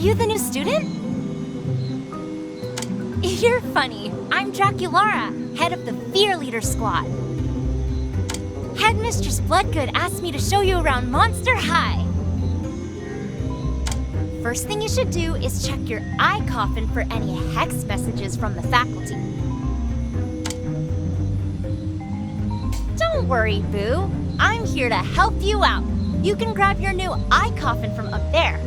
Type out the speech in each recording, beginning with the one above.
you the new student? You're funny. I'm Draculaura, head of the Fear Leader Squad. Headmistress Bloodgood asked me to show you around Monster High. First thing you should do is check your eye coffin for any hex messages from the faculty. Don't worry, Boo. I'm here to help you out. You can grab your new eye coffin from up there.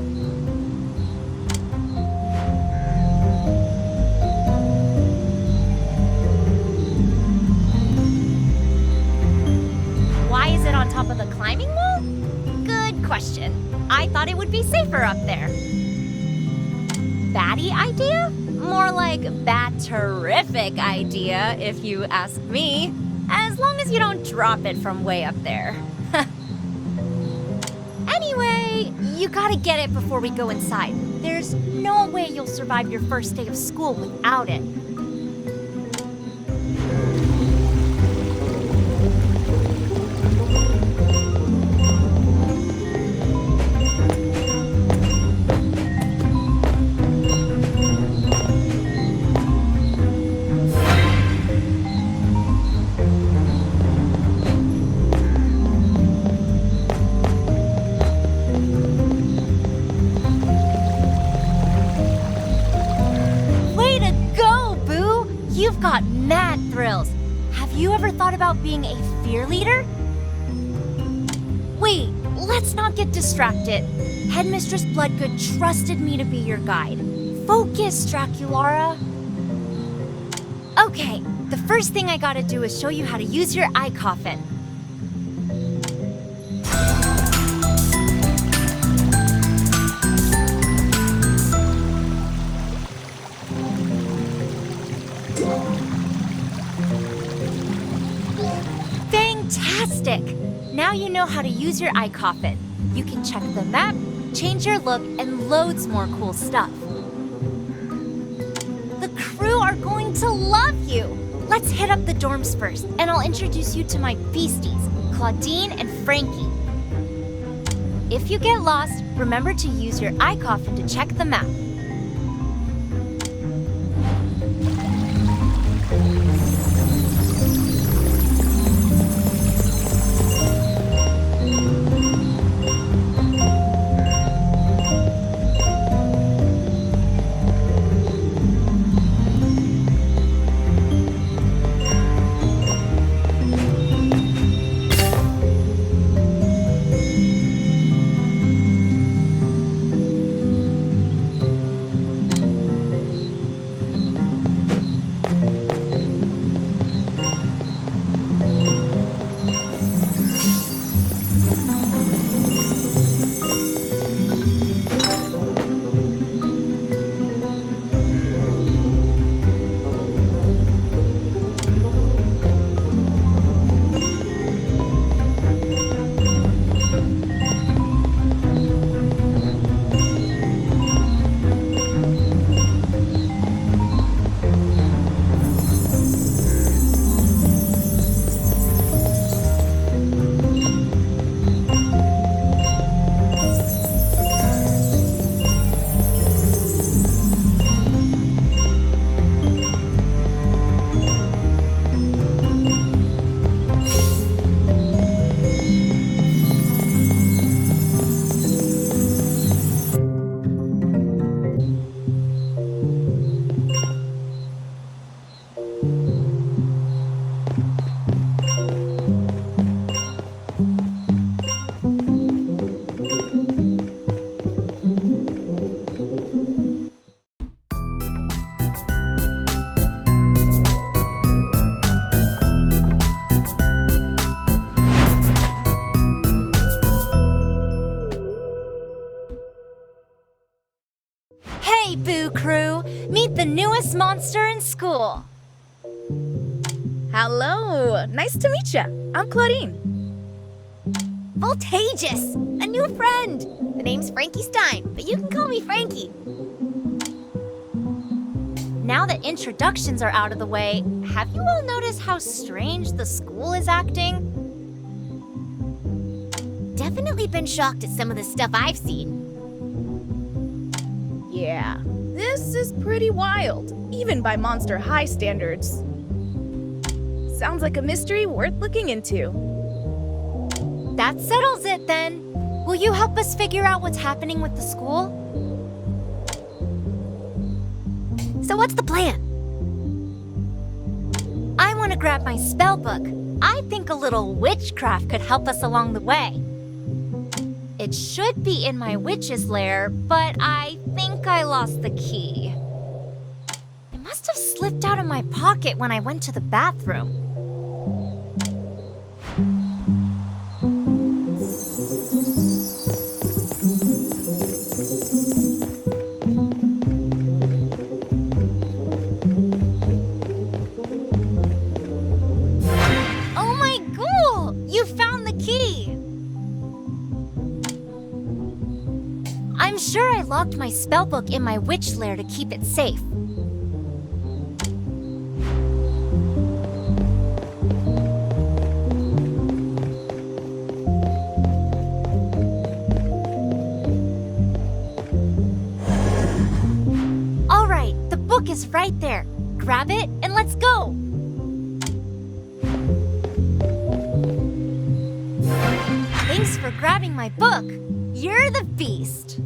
Why is it on top of the climbing wall? Good question. I thought it would be safer up there. Batty idea? More like bat-terrific idea, if you ask me. As long as you don't drop it from way up there. Anyway, you gotta get it before we go inside. There's no way you'll survive your first day of school without it. You've got mad thrills. Have you ever thought about being a fear leader? Wait, let's not get distracted. Headmistress Bloodgood trusted me to be your guide. Focus, Draculaura. Okay, the first thing I gotta do is show you how to use your eye coffin. Fantastic! Now you know how to use your eye coffin. You can check the map, change your look, and loads more cool stuff. The crew are going to love you! Let's hit up the dorms first, and I'll introduce you to my beasties, Clawdeen and Frankie. If you get lost, remember to use your eye coffin to check the map. Hey, Boo Crew! Meet the newest monster in school! Hello! Nice to meet you. I'm Clawdeen. Voltageous! A new friend! The name's Frankie Stein, but you can call me Frankie. Now that introductions are out of the way, have you all noticed how strange the school is acting? Definitely been shocked at some of the stuff I've seen. Yeah, this is pretty wild, even by Monster High standards. Sounds like a mystery worth looking into. That settles it then. Will you help us figure out what's happening with the school? So what's the plan? I want to grab my spell book. I think a little witchcraft could help us along the way. It should be in my witch's lair, but I think I lost the key. It must have slipped out of my pocket when I went to the bathroom. I'm sure I locked my spellbook in my witch lair to keep it safe. All right, the book is right there. Grab it and let's go. Thanks for grabbing my book. You're the beast.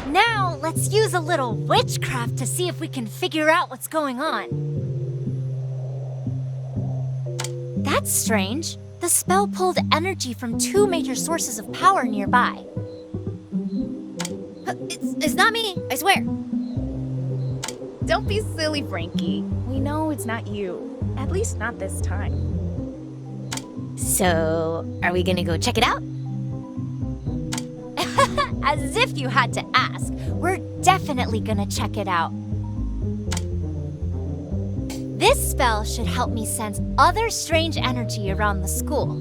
Now, let's use a little witchcraft to see if we can figure out what's going on. That's strange. The spell pulled energy from two major sources of power nearby. It's not me, I swear. Don't be silly, Frankie. We know it's not you. At least not this time. So, are we gonna go check it out? As if you had to ask. We're definitely gonna check it out. This spell should help me sense other strange energy around the school.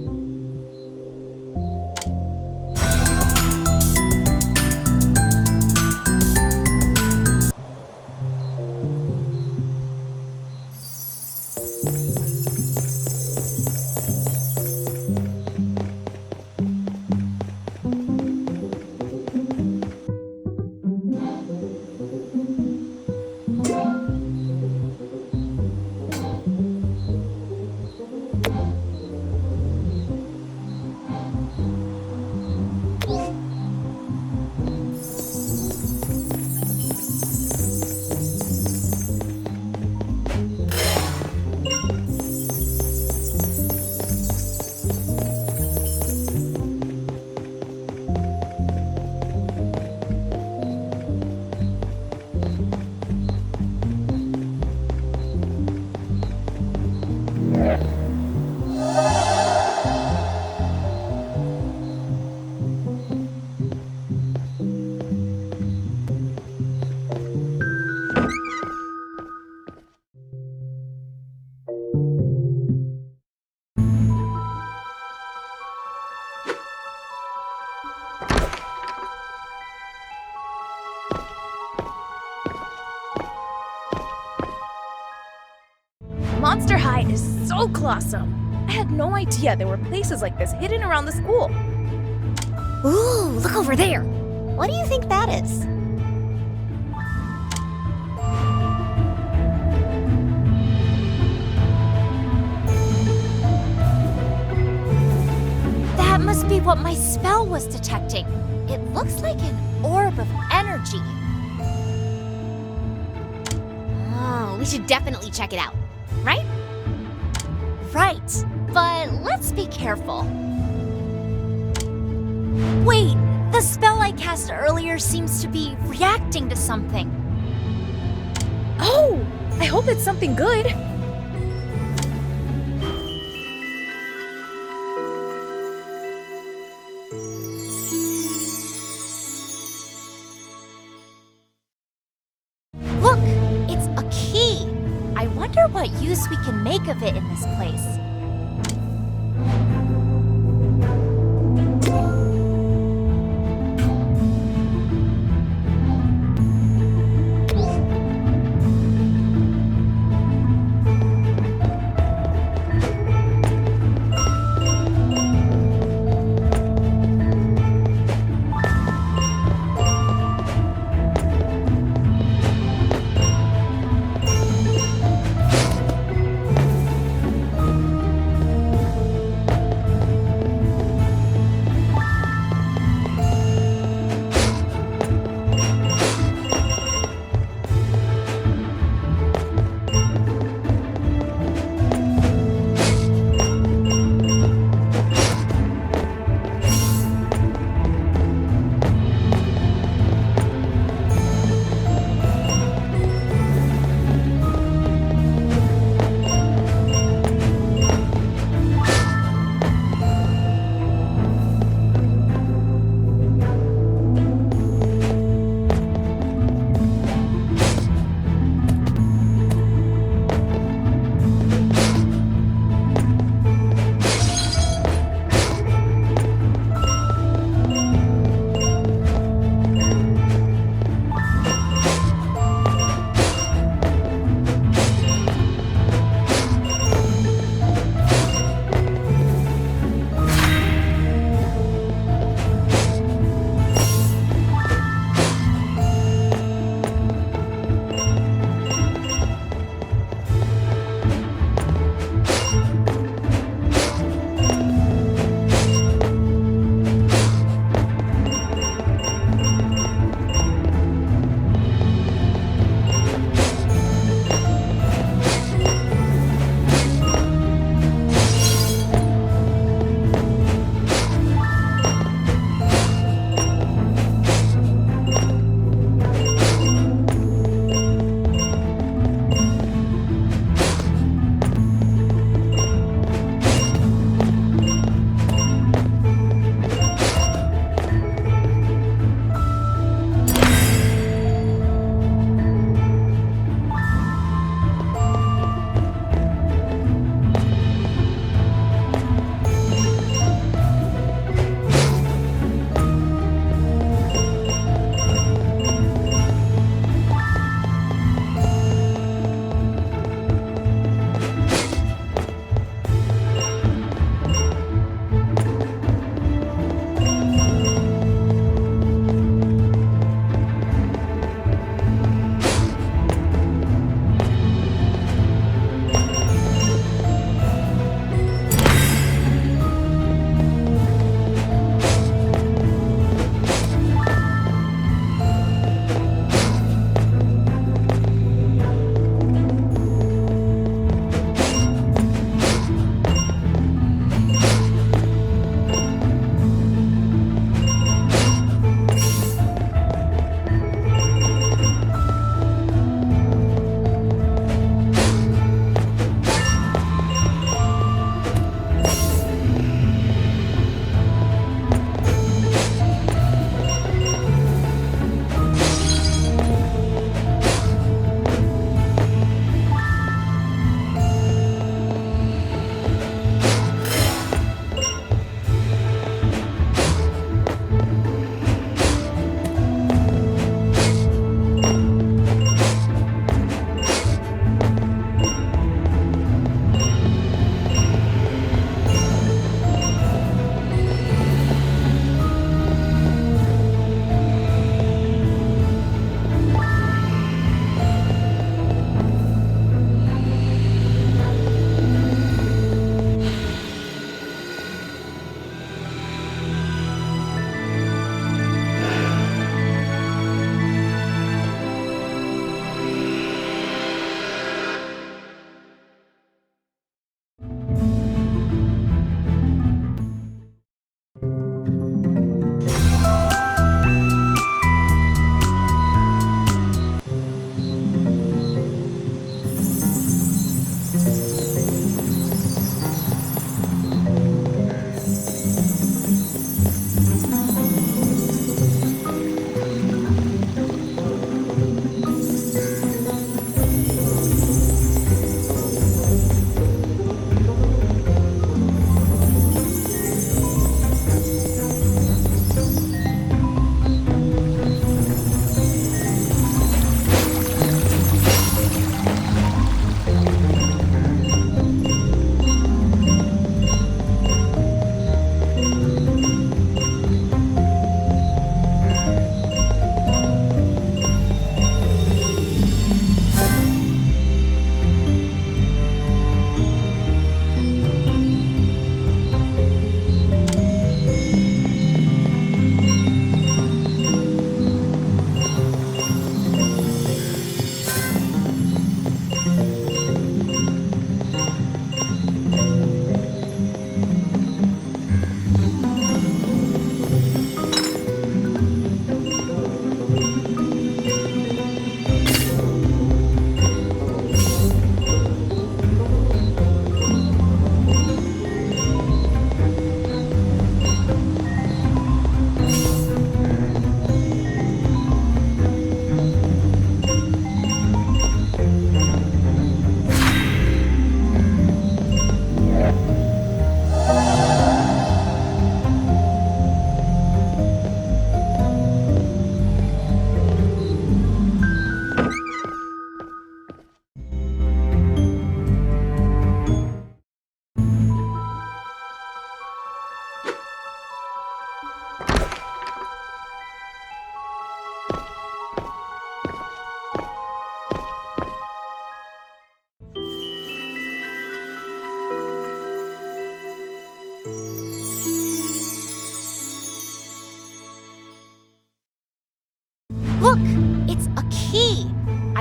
Monster High is so clawsome. I had no idea there were places like this hidden around the school. Ooh, look over there. What do you think that is? That must be what my spell was detecting. It looks like an orb of energy. Oh, we should definitely check it out, right? Right, but let's be careful. Wait, the spell I cast earlier seems to be reacting to something. Oh, I hope it's something good. Look, it's a key. I wonder what use we can make of it in this place.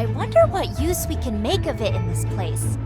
I wonder what use we can make of it in this place.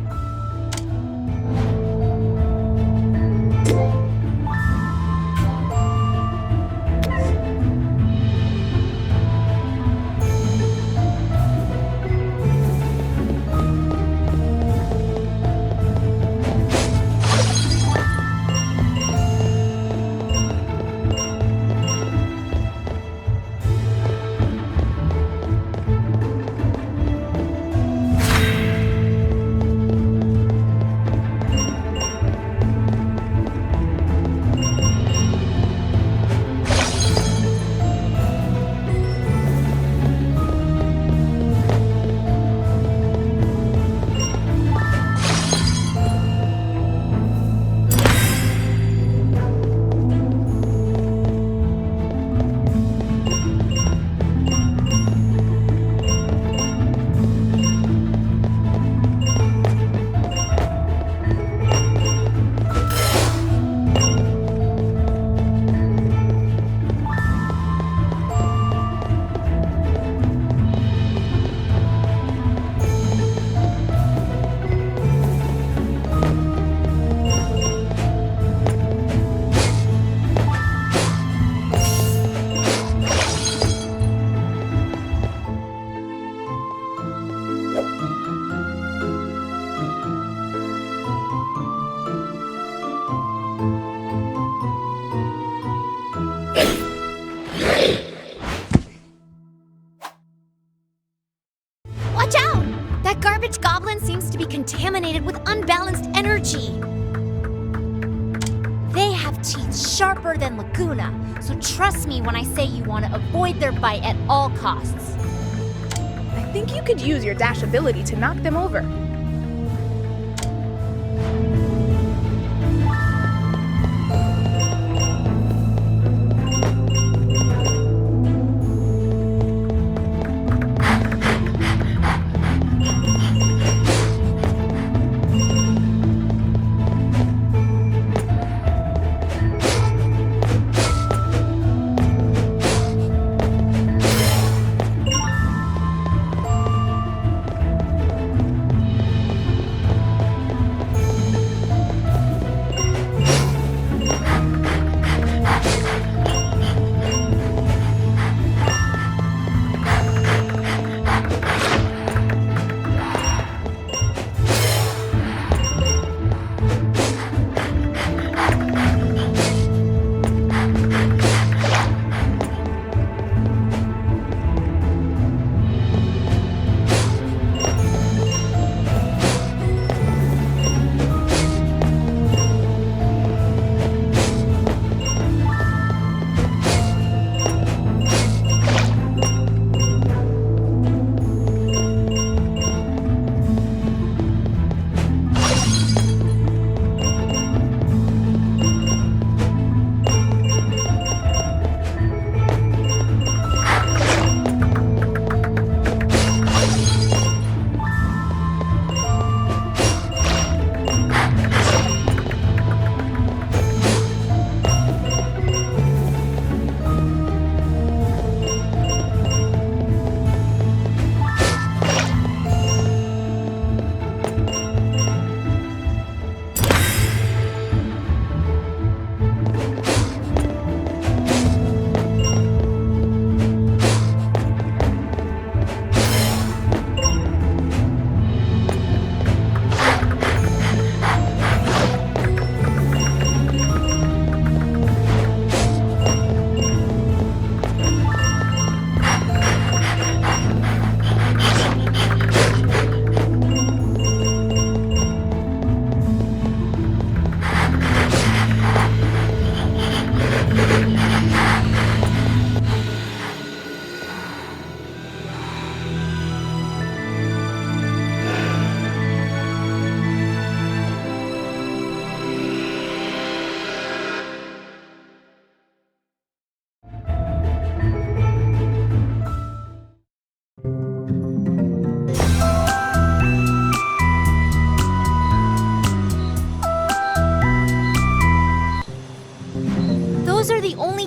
Watch out! That garbage goblin seems to be contaminated with unbalanced energy. They have teeth sharper than Laguna, so trust me when I say you want to avoid their bite at all costs. I think you could use your dash ability to knock them over.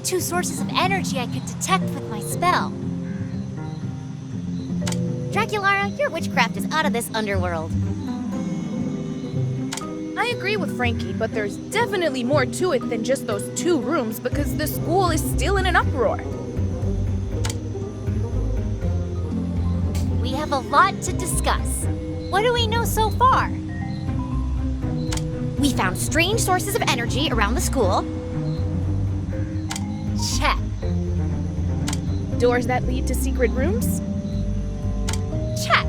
Two sources of energy I could detect with my spell. Draculaura, your witchcraft is out of this underworld. I agree with Frankie, but there's definitely more to it than just those 2 rooms because the school is still in an uproar. We have a lot to discuss. What do we know so far? We found strange sources of energy around the school. Check. Doors that lead to secret rooms? Check.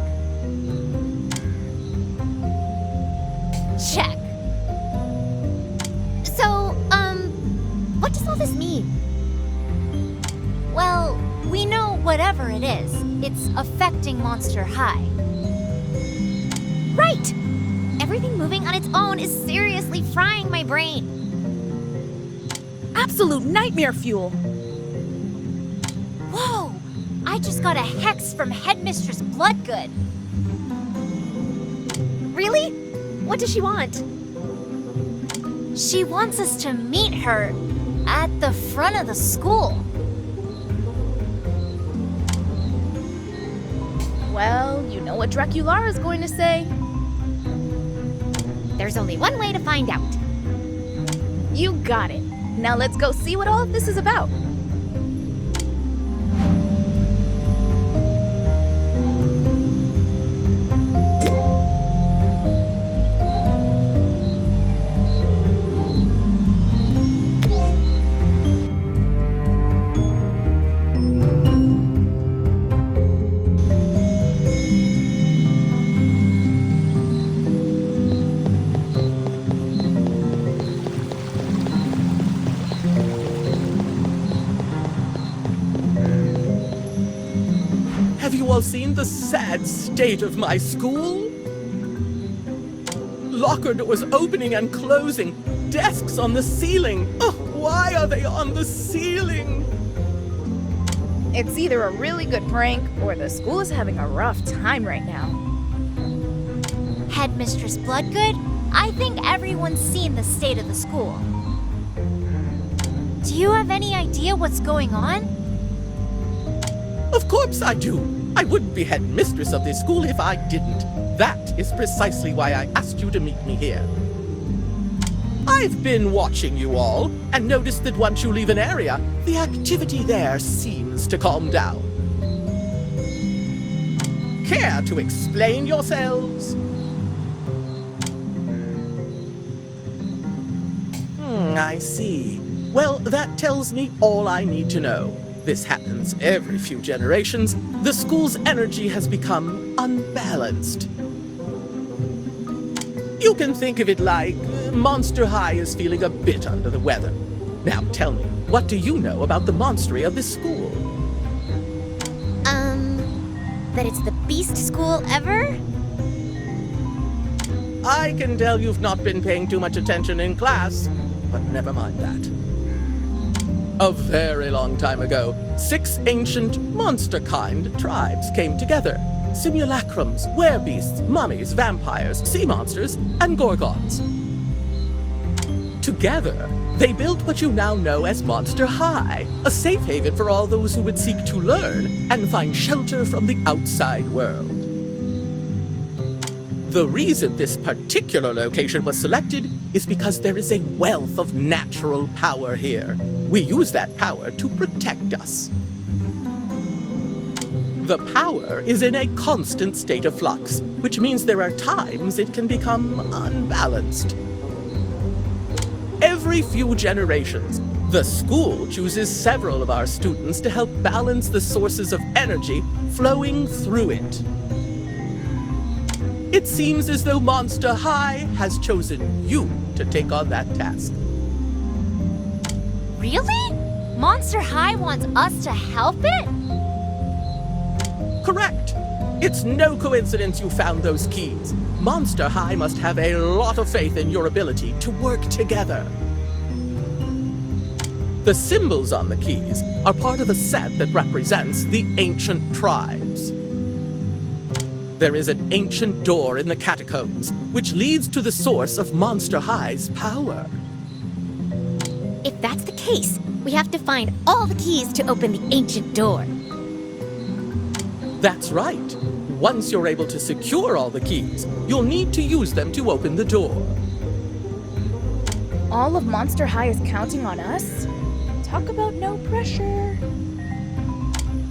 Check. So, what does all this mean? Well, we know whatever it is, it's affecting Monster High. Right! Everything moving on its own is seriously frying my brain. Absolute nightmare fuel! Whoa! I just got a hex from Headmistress Bloodgood. Really? What does she want? She wants us to meet her at the front of the school. Well, you know what Draculaura is going to say. There's only one way to find out. You got it. Now let's go see what all of this is about. Have you all seen the sad state of my school? Locker doors opening and closing, desks on the ceiling. Oh, why are they on the ceiling? It's either a really good prank or the school is having a rough time right now. Headmistress Bloodgood, I think everyone's seen the state of the school. Do you have any idea what's going on? Of course I do. I wouldn't be headmistress of this school if I didn't. That is precisely why I asked you to meet me here. I've been watching you all, and noticed that once you leave an area, the activity there seems to calm down. Care to explain yourselves? I see. Well, that tells me all I need to know. This happens every few generations. The school's energy has become unbalanced. You can think of it like Monster High is feeling a bit under the weather. Now tell me, what do you know about the monstery of this school? That it's the beast school ever? I can tell you've not been paying too much attention in class, but never mind that. A very long time ago, 6 ancient monster-kind tribes came together. Simulacrums, werebeasts, mummies, vampires, sea monsters, and gorgons. Together, they built what you now know as Monster High, a safe haven for all those who would seek to learn and find shelter from the outside world. The reason this particular location was selected is because there is a wealth of natural power here. We use that power to protect us. The power is in a constant state of flux, which means there are times it can become unbalanced. Every few generations, the school chooses several of our students to help balance the sources of energy flowing through it. It seems as though Monster High has chosen you to take on that task. Really? Monster High wants us to help it? Correct. It's no coincidence you found those keys. Monster High must have a lot of faith in your ability to work together. The symbols on the keys are part of a set that represents the ancient tribes. There is an ancient door in the catacombs, which leads to the source of Monster High's power. If that's the case, we have to find all the keys to open the ancient door. That's right. Once you're able to secure all the keys, you'll need to use them to open the door. All of Monster High is counting on us? Talk about no pressure.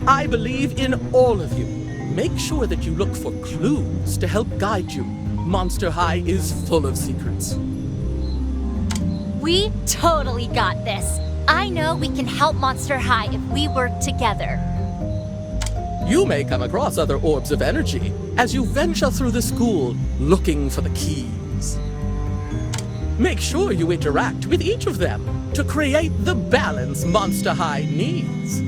I believe in all of you. Make sure that you look for clues to help guide you. Monster High is full of secrets. We totally got this. I know we can help Monster High if we work together. You may come across other orbs of energy as you venture through the school looking for the keys. Make sure you interact with each of them to create the balance Monster High needs.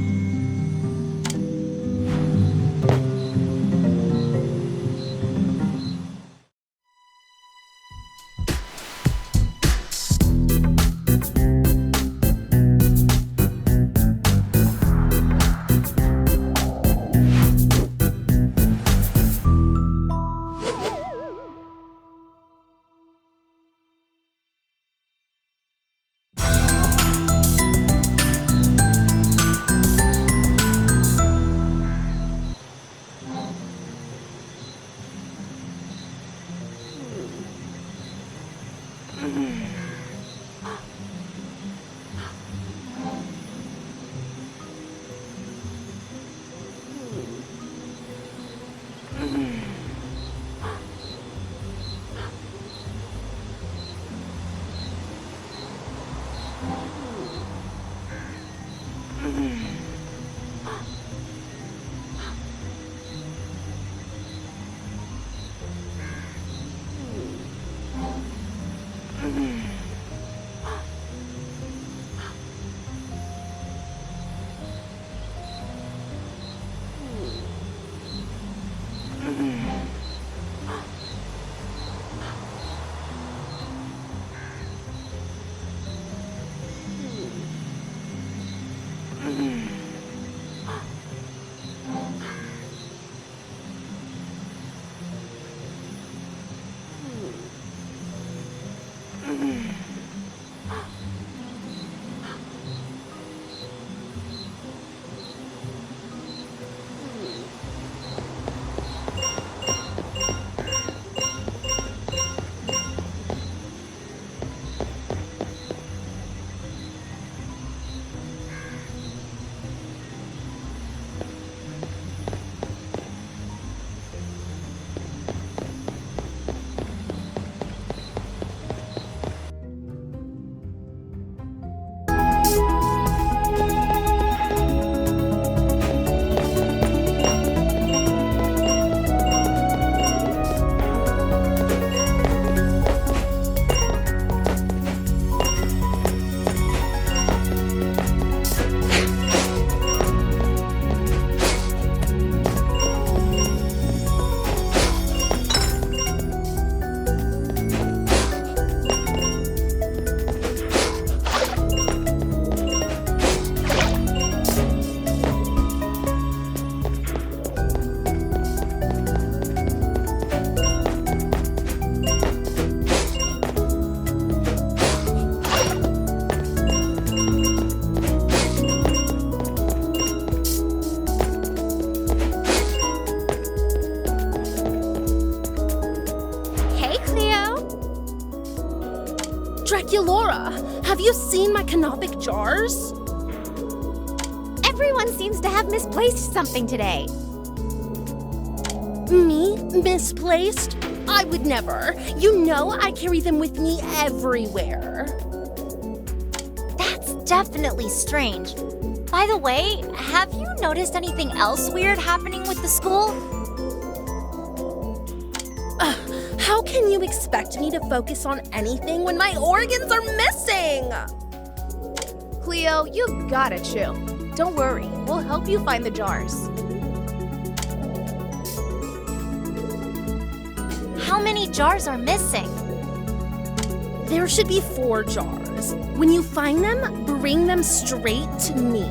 Draculaura, have you seen my canopic jars? Everyone seems to have misplaced something today. Me? Misplaced? I would never. You know I carry them with me everywhere. That's definitely strange. By the way, have you noticed anything else weird happening with the school? How can you expect me to focus on anything when my organs are missing? Cleo, you gotta chill. Don't worry, we'll help you find the jars. How many jars are missing? There should be 4 jars. When you find them, bring them straight to me.